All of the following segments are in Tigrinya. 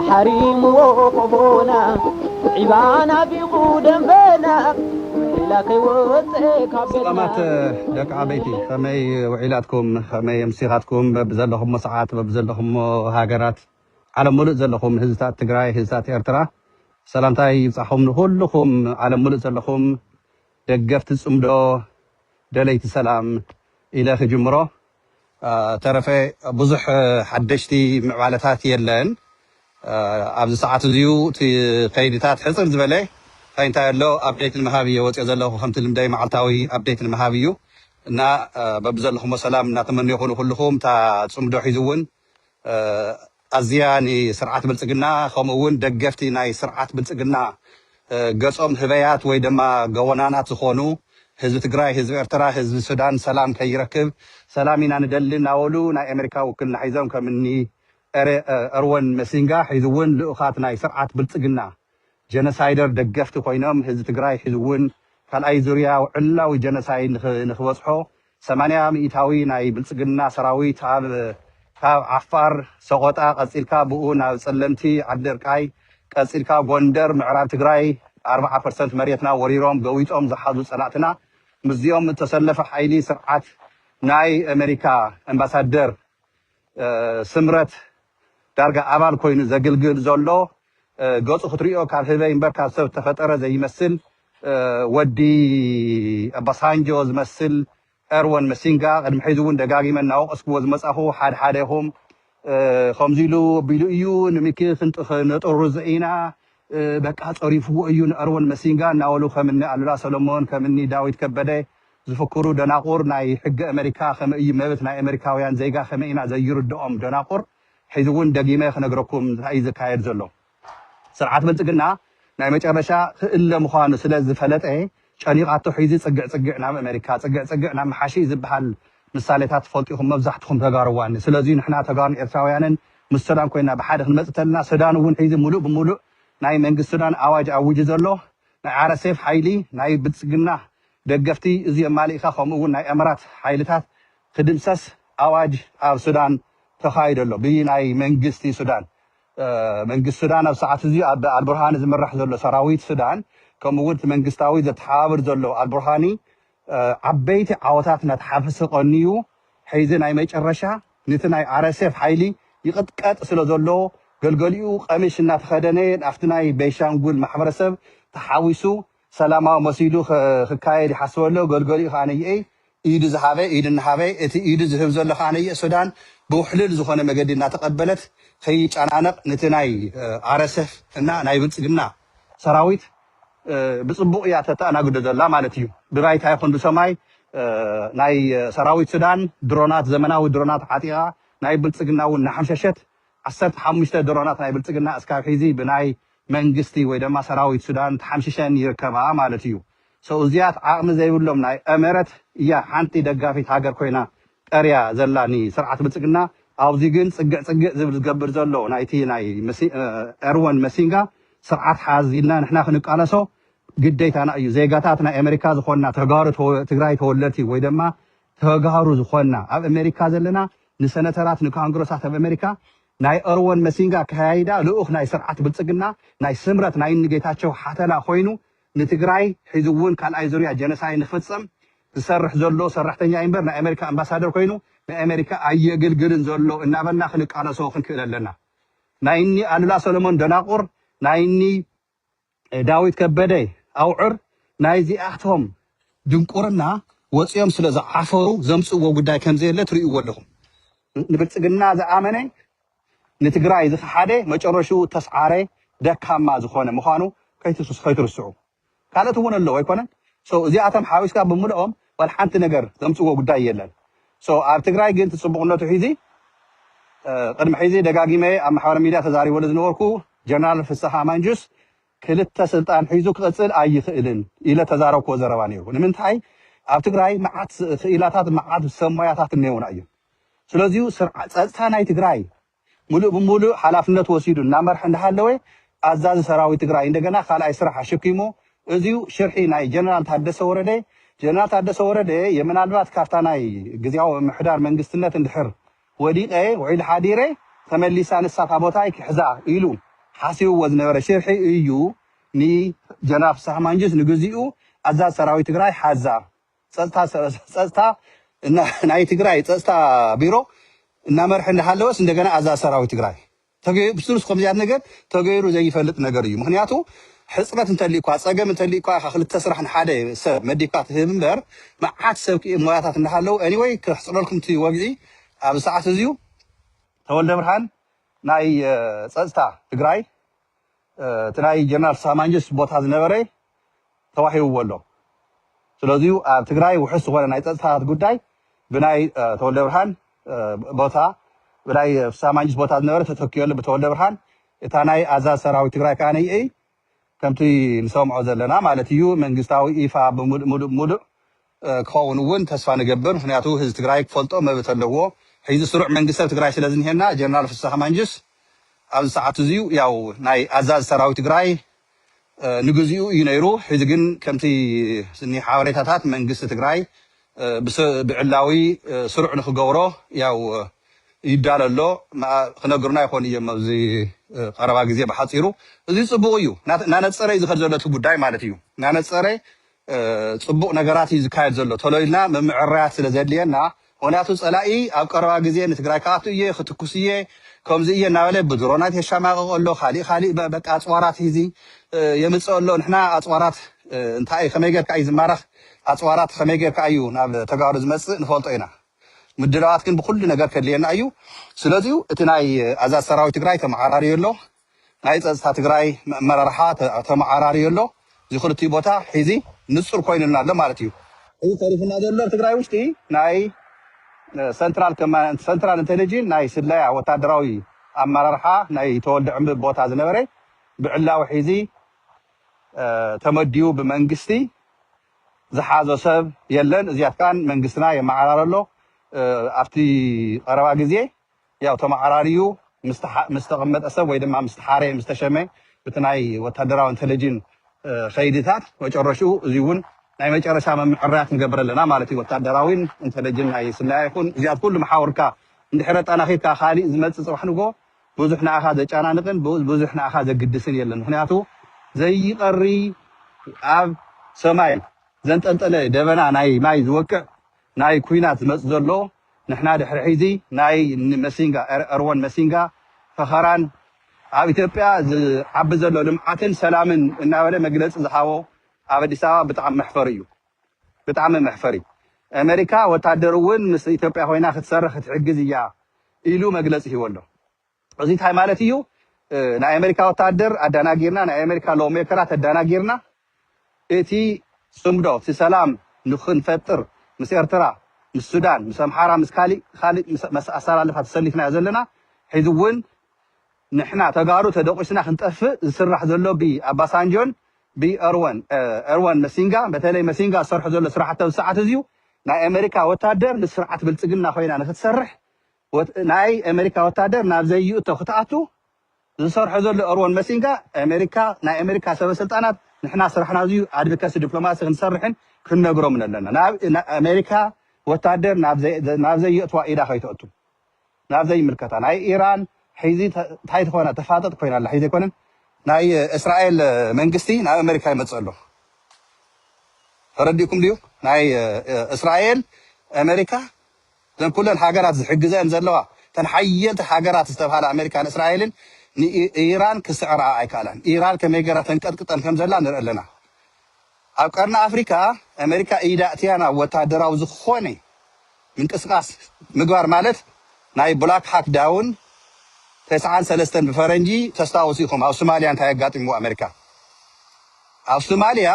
حريم وقبونا عبانا في قودن فينا لك وطيك سلامات دك عبيتي خمي وعيلاتكم خمي مسيحاتكم ببزلهم مساعات ببزلهم هاجرات على ملء زلهم هزات تجراي هزات إرترا سلامتاي يبصحهم كلكم على ملء زلهم دقفت الصمدو دليت سلام إلى خجمرو ترفي بزح حدشتي معالتات يلن أبز ساعات زيو تي قيدتات حصر زبالي فإنت لو أبديت المهابية وتزله خمت المداي معلتاوي أبديت المهابية نا ببزلهم سلام نتمنى يكونوا كلهم تا صمدو حيزون أزياني سرعات بلصقنا خمون دقفتي ناي سرعات بلصقنا قصهم هبيات ويدما قوانانات سخونو حزب تግራይ حزب ኤርትራ حزب السودان سلام كيركب سلامينا ندلنا ولو نا امريكا وكلنا حيزم كمني اروان مسينغا حيزون لؤخات ناي سرعات بلصقنا جنسايدر دقفت ኮይኖም حزب تግራይ حزون ካልኣይ ዙርያ ዕላዊ جنسايد ንኽበጽሖ 80 ሚእታዊ ናይ ብልጽግና ሰራዊት ካብ ዓፋር ሰቆጣ ቀጽልካ ብኡ ናብ ጸለምቲ ዓደርቃይ ቀጽልካ ጎንደር ምዕራብ ትግራይ 40% መሬትና ወሪሮም ገዊጦም ዝሓዙ ጸላእትና مزيوم تسلف حيلي سرعات ناي أمريكا أمباسادر سمرت درجة أمال كوين زجلجل زلوا جوز خطريو كان هذا ينبرك سو تفترة زي يمثل ودي باسانجوز مثل أروان مسينجا قد محيزون دقاقي من ناو أسكوز مسأهو حادهم خمزيلو بيلو إيون ميكي نطور زينا بقات عرفوا أيون أروان مسينجا ناولو خمني على سلمون كمني داويد كبدة زفكروا دناقور ناي حق أمريكا خم أي مبت ناي أمريكاويان زيجا خمينا زي يردهم دناقور حيزون دقيمة خنقركم هاي زكاير زلوا سرعات بنتقلنا ناي متعرشة إلا مخان سلاز فلت إيه شانيق عطو حيزي تسقع نعم أمريكا تسقع نعم حاشي زبحال مسالتات فولتيهم مبزحتهم تجاروان سلازين إحنا تجارن إرتاويانا مستلام كوينا بحادث المتتلنا سودان وون حيزي ملوء بملوء ناي منجز السودان أواج أوج زلوا ناي عرسيف حيلي ناي بتسقنا دقفتي زي مالك خامون ناي أمارات حيلتات خدم ساس أواج أو السودان تخايد له بي ناي منجستي السودان منجز السودان أو ساعات زي البرهان زي مرح زلوا سراويت السودان كمون منجستاوي زي تحاور زلوا البرهاني عبيت عواتات نتحفظ قنيو حيزي ناي ميج الرشا نتناي عرسيف حيلي يقدقات سلو زلوا قلقليو قميش الناتخدنين أفتناي بيشانقول محبرسب تحاويسو سلاما مسيلو خكايد حسولو قلقليو خاني اي ايد زهابي ايد النهابي اتي ايد زهبزولو خاني السودان بوحلل زخونة مقدينا تقبلت خيج عنانق نتناي عرسف انا ناي بلصقنا سراويت بصبوق ياتتا قد زلا مالتيو برايت هاي خندو سماي ناي سراويت سودان درونات زمناوي درونات عاتيها ناي بلصقنا ونحمششت 15 درونات ناي بلصقنا اسكاب حيزي بناي منجستي ويدما سراويت سودان تحمششن يركبها مالتيو سو زيات عقم زي بلوم ناي امرت يا حنتي دغافيت هاجر كوينا قريا زلاني سرعت بلصقنا اوزي جن صقع زبل زغبر زلو نايتي ناي اروان مسينغا سرعت حازيلنا نحنا خنقالسو ግዴታና እዩ ዜጋታትና አሜሪካ ዝኾንና ተጋሩ ትግራይ ተወለቲ ወይ ደማ ተጋሩ ዝኾንና ኣብ አሜሪካ ዘለና ንሰነተራት ንካንግረሳት ኣብ አሜሪካ ናይ እርወን መሲንጋ ካይዳ ልኡኽ ናይ ስርዓት ብልጽግና ናይ ስምረት ናይ ንጌታቸው ሓተላ ኮይኑ ንትግራይ ሒዝውን ካልኣይ ዙርያ ጀነሳይ ንፍጽም ዝሰርሕ ዘሎ ሰራሕተኛ ይንበር ናይ አሜሪካ አምባሳደር ኮይኑ ናይ አሜሪካ ኣየግልግልን ዘሎ እናበልና ክንቃለሶ ክንክእል ኣለና ናይኒ ኣሉላ ሰሎሞን ደናቁር ናይኒ ዳዊት ከበደ أوعر نايزي أحتهم دنقرنا وصيام سلازة عفرو زمسو وقداي كم زي لا تريقوا لهم نبتسقنا ذا آمني نتقرأي ذا حادي مجرشو تسعاري دكام ما زخوانا مخانو كيتسوس خيتر السعو كانت هون اللو يكونا سو زي أتم حاويس كاب بمولهم والحانت نقر زمسو وقداي يلان سو أبتقرأي قنت تصبقنا تحيزي قدم حيزي دقاقي مي أم حوار ميديا تزاري ولد نوركو جنرال في الصحة مانجوس كلتا سلطان حيزو كقصل أي خئلن إلى تزارك وزروانيو نمنتهاي أبتقرأي معات خئلاتات معات سماياتات النيون أيو سلازيو سرعة ناي تقرأي ملو بملو حلافنة وسيدو نامر حند حلوي አዛዝ ሰራዊት ትግራይ እንደገና ካልአይ ስራሕ አሸኪሞ እዚሁ ሽርሒ ናይ ጀነራል ታደሰ ወረደ የምናልባት ካፍታ ናይ ግዚያው ምሕዳር መንግስትነት እንድሕር ወዲቀ ወይ ለሓዲረ ተመሊሳ ንሳታ ቦታይ ክሕዛ ኢሉ ሓሲብዎ ዝነበረ ሽርሒ እዩ ኒ ጀነራል ፍሳሕ ማንጁስ ንግዚኡ አዛዝ ሰራዊት ትግራይ ሓዛ ጸጥታ ናይ ትግራይ ጸጥታ ቢሮ እናመርሕ እንዳሃለወስ እንደገና አዛዝ ሰራዊት ትግራይ ብስሉስ ከምዚያት ነገር ተገይሩ ዘይፈልጥ ነገር እዩ ምክንያቱ ሕፅረት እንተሊእኳ ፀገም እንተሊእኳ ክልተ ስራሕ ንሓደ ሰብ መዲካ ትህብ እምበር መዓት ሰብ ሞያታት እንዳሃለው ኤኒዌይ ክሕፅረልኩም እቲ ወግዒ ኣብ ሰዓት እዚዩ ተወልደ ብርሃን ናይ ጸጥታ ትግራይ እቲ ናይ ጀነራል ፍሳሕ ማንጁስ ቦታ ዝነበረ ተዋሂብዎ ኣሎ ስለዚሁ ኣብ ትግራይ ውሕስ ዝኾነ ናይ ጸጥታት ጉዳይ ብናይ ተወልደ ብርሃን ቦታ ብናይ ፍሳሕ ማንጁስ ቦታ ዝነበረ ተተኪየሉ ብተወልደ ብርሃን እታ ናይ አዛዝ ሰራዊት ትግራይ ከዓ ነይአይ ከምቲ ንሰምዖ ዘለና ማለት እዩ መንግስታዊ ኢፋ ሙሉእ ክኸውን እውን ተስፋ ንገብር ምክንያቱ ህዝቢ ትግራይ ክፈልጦ መብት ኣለዎ ሒዚ ስሩዕ መንግስቲ ትግራይ ስለ ዝኒሄና ጀነራል ፍሳሕ ማንጁስ ኣብ ሰዓት እዚዩ ያው ናይ አዛዝ ሰራዊት ትግራይ ንግዚኡ እዩ ነይሩ ሒዚ ግን ከምቲ ስኒ ሓበሬታታት መንግስቲ ትግራይ ብዕላዊ ስሩዕ ንክገብሮ ያው ይዳለሎ ክነግሩና ይኮን እዮም ኣብዚ ቀረባ ግዜ ብሓፂሩ እዚ ፅቡቅ እዩ ናነፀረ ዝኸድ ዘሎ እቲ ጉዳይ ማለት እዩ ናነፀረ ፅቡቅ ነገራት እዩ ዝካየድ ዘሎ ተሎ ኢልና ምምዕራያት ስለ ዘድልየና ምክንያቱ ፀላኢ ኣብ ቀረባ ግዜ ንትግራይ ካኣቱ እየ ክትኩስ እየ ከምዚ እየ እናበለ ብድሮናት የሻማቀቕ ኣሎ ካሊእ በቃ ኣፅዋራት ሂዚ የምፅእ ኣሎ ንሕና ኣፅዋራት እንታይ ከመይ ጌርካ እዩ ዝማረኽ ኣፅዋራት ከመይ ጌርካ እዩ ናብ ተጋሩ ዝመፅእ ንፈልጦ ኢና ምድላዋት ግን ብኩሉ ነገር ከድልየና እዩ ስለዚሁ እቲ ናይ አዛዝ ሰራዊት ትግራይ ተመዓራሪ ኣሎ ናይ ጸጥታ ትግራይ መራርሓ ተመዓራሪ ኣሎ እዚ ክልቲኡ ቦታ ሒዚ ንጹር ኮይኑልና ኣሎ ማለት እዩ እዚ ተሪፍና ዘሎ ትግራይ ውሽጢ ናይ ሰንትራል ኢንተሊጀንስ ናይ ስለያ ወታደራዊ ኣመራርሓ ናይ ተወልደ ዕንብብ ቦታ ዝነበረ ብዕላዊ ሒዚ ተመዲዩ ብመንግስቲ ዝሓዞ ሰብ የለን እዚኣትካን መንግስትና የመዓራር ኣሎ ኣብቲ ቀረባ ግዜ ያው ተመዓራሪዩ ምስተቐመጠ ሰብ ወይ ድማ ምስተሓረ ምስተሸመ በቲ ናይ ወታደራዊ ኢንተሊጀንስ ከይድታት መጨረሻኡ እዚ እውን ናይ መጨረሻ መምዕራያት ንገብር ኣለና ማለት እዩ ወታደራዊን ኢንተሊጀንስ ናይ ስለያ ይኹን እዚኣት ኩሉ መሓወርካ እንድሕረ ጠናኺርካ ካሊእ ዝመፅእ ፅባሕ ንጎ ብዙሕ ንኣኻ ዘጨናንቕን ብዙሕ ንኣኻ ዘግድስን የለን ምክንያቱ ዘይቐሪ ኣብ ሰማይ ዘንጠልጠለ ደበና ናይ ማይ ዝወቅዕ ናይ ኩናት ዝመፅእ ዘሎ ንሕና ድሕሪ ሒዚ ናይ መሲንጋ ኤርወን መሲንጋ ፈኸራን ኣብ ኢትዮጵያ ዝዓቢ ዘሎ ልምዓትን ሰላምን እናበለ መግለፂ ዝሃቦ ኣብ ኣዲስ ኣበባ ብጣዕሚ መሕፈሪ እዩ ብጣዕሚ መሕፈሪ ኣሜሪካ ወታደር እውን ምስ ኢትዮጵያ ኮይና ክትሰርሕ ክትሕግዝ እያ ኢሉ መግለፂ ሂቦ ኣሎ እዚ እንታይ ማለት እዩ ናይ ኣሜሪካ ወታደር ኣዳናጊርና ናይ ኣሜሪካ ሎሜከራት ኣዳናጊርና እቲ ጽምዶ እቲ ሰላም ንክንፈጥር ምስ ኤርትራ ምስ ሱዳን ምስ ኣምሓራ ምስ ካሊእ ኣሰላልፋት ተሰሊፍና ዘለና ሒዚ እውን ንሕና ተጋሩ ተደቂስና ክንጠፍእ ዝስራሕ ዘሎ ብኣባሳንጆን ብኤርወን መሲንጋ በተለይ መሲንጋ ዝሰርሑ ዘሎ ስራሕቲ ኣብ ሰዓት እዚዩ ናይ ኣሜሪካ ወታደር ንስርዓት ብልፅግና ኮይና ንክትሰርሕ ናይ ኣሜሪካ ወታደር ናብ ዘይእቶ ክትኣቱ ዝሰርሑ ዘሎ ኤርወን መሲንጋ ናይ ኣሜሪካ ሰበስልጣናት ንሕና ስራሕና እዚዩ ኣድቮካሲ ዲፕሎማሲ ክንሰርሕን ክንነግሮምን ኣለና ናብ ኣሜሪካ ወታደር ናብ ዘይእትዋ ኢዳ ከይተእቱ ናብ ዘይምልከታ ናይ ኢራን ሒዚ እንታይ ትኾና ተፋጠጥ ኮይና ኣላ ሒዚ ኣይኮነን ናይ እስራኤል መንግስቲ ናብ ኣሜሪካ ይመፅእ ኣሎ ተረዲእኩም ድዩ ናይ እስራኤል ኣሜሪካ እዘን ኩለን ሃገራት ዝሕግዘአን ዘለዋ ተን ሓየልቲ ሃገራት ዝተባሃላ ኣሜሪካን እስራኤልን ንኢራን ክስዕራ ኣይከኣላን ኢራን ከመይ ገይራ ተንቀጥቅጠን ከም ዘላ ንርኢ ኣለና ኣብ ቀርኒ ኣፍሪካ ኣሜሪካ ኢዳ እትያ ናብ ወታደራዊ ዝኾነ ምንቅስቃስ ምግባር ማለት ናይ ብላክ ሃክ ዳውን 93 ብፈረንጂ ተስታውሱ ኢኹም ኣብ ሶማልያ እንታይ ኣጋጢሙ ኣሜሪካ ኣብ ሶማልያ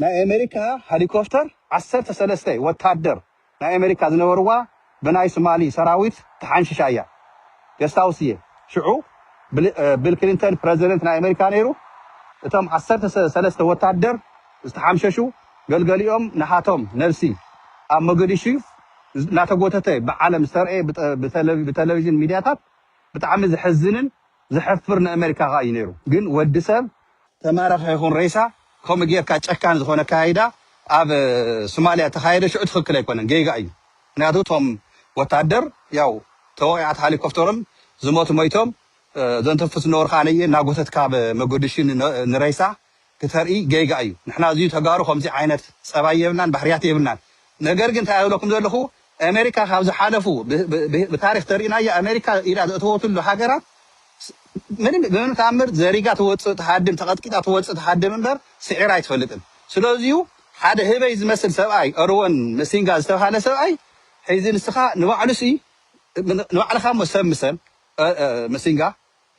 ናይ ኣሜሪካ ሄሊኮፕተር 13 ወታደር ናይ ኣሜሪካ ዝነበርዋ ብናይ ሶማሊ ሰራዊት ተሓንሽሻ እያ ተስታውሱ እየ ሽዑ ቢል ክሊንተን ፕሬዚደንት ናይ ኣሜሪካ ነይሩ እቶም 13 ወታደር ዝተሓምሸሹ ገልገሊኦም ናሃቶም ነብሲ ኣብ ሞጋዲሹ እናተጎተተ ብዓለም ዝተርአየ ብቴሌቪዥን ሚድያታት ብጣዕሚ ዝሕዝንን ዝሕፍር ንኣሜሪካ ኸ እዩ ነይሩ ግን ወዲ ሰብ ተማረኸ ይኹን ሬሳ ከምኡ ጌርካ ጨካን ዝኾነ ካይዳ ኣብ ሶማልያ ተኻየደ ሽዑ ትኽክል ኣይኮነን ጌጋ እዩ ምክንያቱ እቶም ወታደር ያው ተወቂዓት ሄሊኮፕተሮም ዝሞቱ ሞይቶም ዘንተፍስ ነበሩ ካነየ እናጎተትካ መጎድሽ ንሬሳ ክተርኢ ጌጋ እዩ ንሕና እዚዩ ተጋሩ ከምዚ ዓይነት ፀባይ የብልናን ባህርያት የብልናን ነገር ግን እንታይ ኣብለኩም ዘለኹ ኣሜሪካ ካብ ዝሓለፉ ብታሪክ ተርእናዮ ኣሜሪካ ኢዳ ዘእተወትሉ ሃገራት ምንም ተኣምር ዘሪጋ ትወፅእ ትሃድም ተቐጥቂጣ ትወፅእ ትሃድም እምበር ስዒራ ኣይትፈልጥን ስለዚዩ ሓደ ህበይ ዝመስል ሰብኣይ እርወን መሲንጋ ዝተባሃለ ሰብኣይ ሒዚ ንስኻ ንባዕሉሲ ንባዕልኻ ሞ ሰብ ምሰል መሲንጋ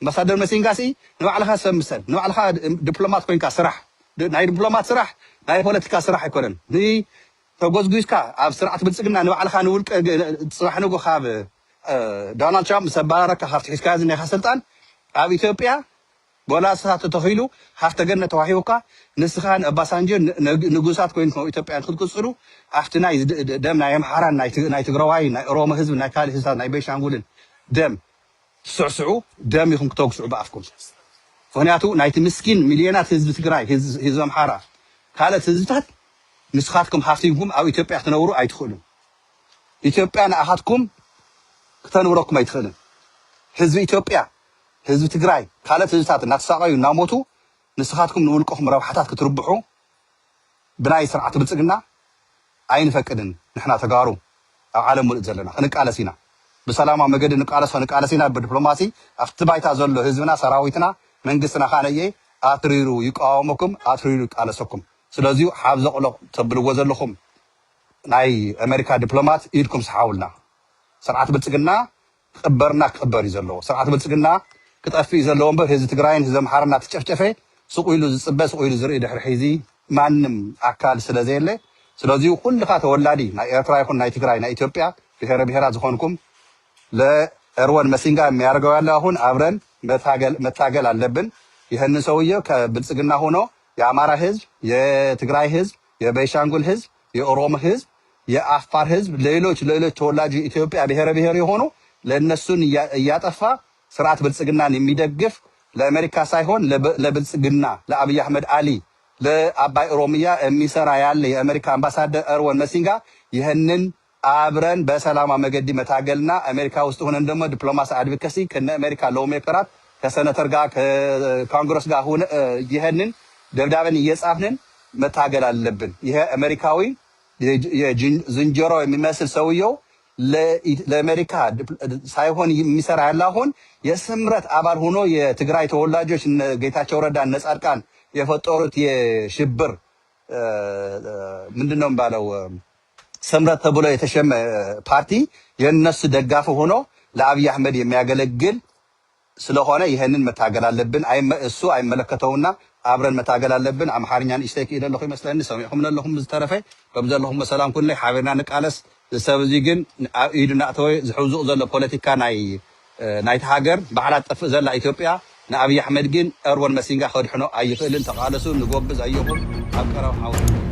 ኣምባሳደር መሲንጋ ሲ ንባዕልኻ ሰብ ምሰል ንባዕልኻ ዲፕሎማት ኮይንካ ስራሕ ናይ ዲፕሎማት ስራሕ ናይ ፖለቲካ ስራሕ ኣይኮነን ተጎዝጉዝካ ኣብ ስርዓት ብልፅግና ንባዕልኻ ንውልቀ ፅባሕ ንጎ ካብ ዶናልድ ትራምፕ ምስ ኣባራረካ ካብቲ ሒዝካ ዝናይካ ስልጣን ኣብ ኢትዮጵያ ቦላስኻ ተተኺሉ ሃፍተ ገነት ተዋሂቡካ ንስኻ ንኣባሳንጆ ንጉሳት ኮይንኩም ኢትዮጵያ ክትቅፅሉ ኣብቲ ናይ ደም ናይ ኣምሓራን ናይ ትግራዋይ ናይ ኦሮሞ ህዝቢ ናይ ካልእ ህዝብታት ናይ ቤንሻንጉልን ደም ትስዕስዑ ደም ይኹም ክተግስዑ ብኣፍኩም ምክንያቱ ናይቲ ምስኪን ሚልዮናት ህዝቢ ትግራይ ህዝቢ ኣምሓራ ካልኦት ህዝብታት ንስኻትኩም ሃፍቲንኩም ኣብ ኢትዮጵያ ክትነብሩ ኣይትኽእሉን ኢትዮጵያ ንኣኻትኩም ክተንብረኩም ኣይትኽእልን ህዝቢ ኢትዮጵያ ህዝቢ ትግራይ ካልኦት ህዝብታት እናተሳቀዩ እናሞቱ ንስኻትኩም ንውልቀኹም ረብሓታት ክትርብሑ ብናይ ስርዓት ብልፅግና ኣይንፈቅድን ንሕና ተጋሩ ኣብ ዓለም ሙሉእ ዘለና ክንቃለስ ኢና ብሰላማዊ መገዲ ንቃለስ ኢና ብዲፕሎማሲ ኣብቲ ባይታ ዘሎ ህዝብና ሰራዊትና መንግስትና ካነየ ኣትሪሩ ይቃወመኩም ኣትሪሩ ይቃለሰኩም ስለዚሁ ሓብ ዘቕሎ ተብልዎ ዘለኹም ናይ ኣሜሪካ ዲፕሎማት ኢድኩም ሰሓውልና ስርዓት ብልፅግና ክቕበርና ክቕበር እዩ ዘለዎ ስርዓት ብልፅግና ክጠፍእ እዩ ዘለዎ እምበር ህዝቢ ትግራይን ህዝቢ ኣምሓራና ትጨፍጨፈ ስቑኢሉ ዝፅበ ስቑኢሉ ዝርኢ ድሕሪ ሕዚ ማንም ኣካል ስለዘየለ ስለዚሁ ኩልኻ ተወላዲ ናይ ኤርትራ ይኹን ናይ ትግራይ ናይ ኢትዮጵያ ብሔረ ብሔራት ዝኾንኩም ለእርወን መሲንጋ የሚያደርገው ያለ አሁን አብረን መታገል አለብን ይህን ሰውዬው ከብልጽግና ሆኖ የአማራ ህዝብ የትግራይ ህዝብ የቤንሻንጉል ህዝብ የኦሮሞ ህዝብ የአፋር ህዝብ ሌሎች ተወላጅ ኢትዮጵያ ብሔረ ብሔር የሆኑ ለነሱን እያጠፋ ስርዓት ብልጽግናን የሚደግፍ ለአሜሪካ ሳይሆን ለብልጽግና ለአብይ አህመድ አሊ ለአባይ ኦሮሚያ የሚሰራ ያለ የአሜሪካ አምባሳደር እርወን መሲንጋ ይህንን አብረን በሰላማ መገዲ መታገልና አሜሪካ ውስጥ ሆነን ደግሞ ዲፕሎማሲ አድቮኬሲ ከነ አሜሪካ ሎው ሜከራት ከሰነተር ጋር ከኮንግረስ ጋር ሆነ ይህንን ደብዳቤን እየጻፍንን መታገል አለብን። ይሄ አሜሪካዊ የዝንጀሮ የሚመስል ሰውየው ለአሜሪካ ሳይሆን የሚሰራ ያለ አሁን የስምረት አባል ሆኖ የትግራይ ተወላጆች ጌታቸው ረዳ ነጻድቃን የፈጠሩት የሽብር ምንድነው ባለው ስምረት ተብሎ የተሸመ ፓርቲ የነሱ ደጋፊ ሆኖ ለአብይ አህመድ የሚያገለግል ስለሆነ ይሄንን መታገል አለብን። እሱ አይመለከተውና አብረን መታገል አለብን። አምሃርኛን ኢስቴክ ይደለኹ ይመስለኒ ሰሚዕኩም ለለኹም ዝተረፈ በብዘለኹም ሰላም ኩሉ ሓበርና ንቃለስ ሰብዚ ግን ኢዱና ተወይ ዝሕውዙ ዘሎ ፖለቲካ ናይ ተሃገር በዓላት ጠፍእ ዘላ ኢትዮጵያ ንአብይ አህመድ ግን እርወን መሲንጋ ከድሕኖ አይኽእልን ተቃለሱ ንጎብዝ አየኹም ኣብ ቀረብ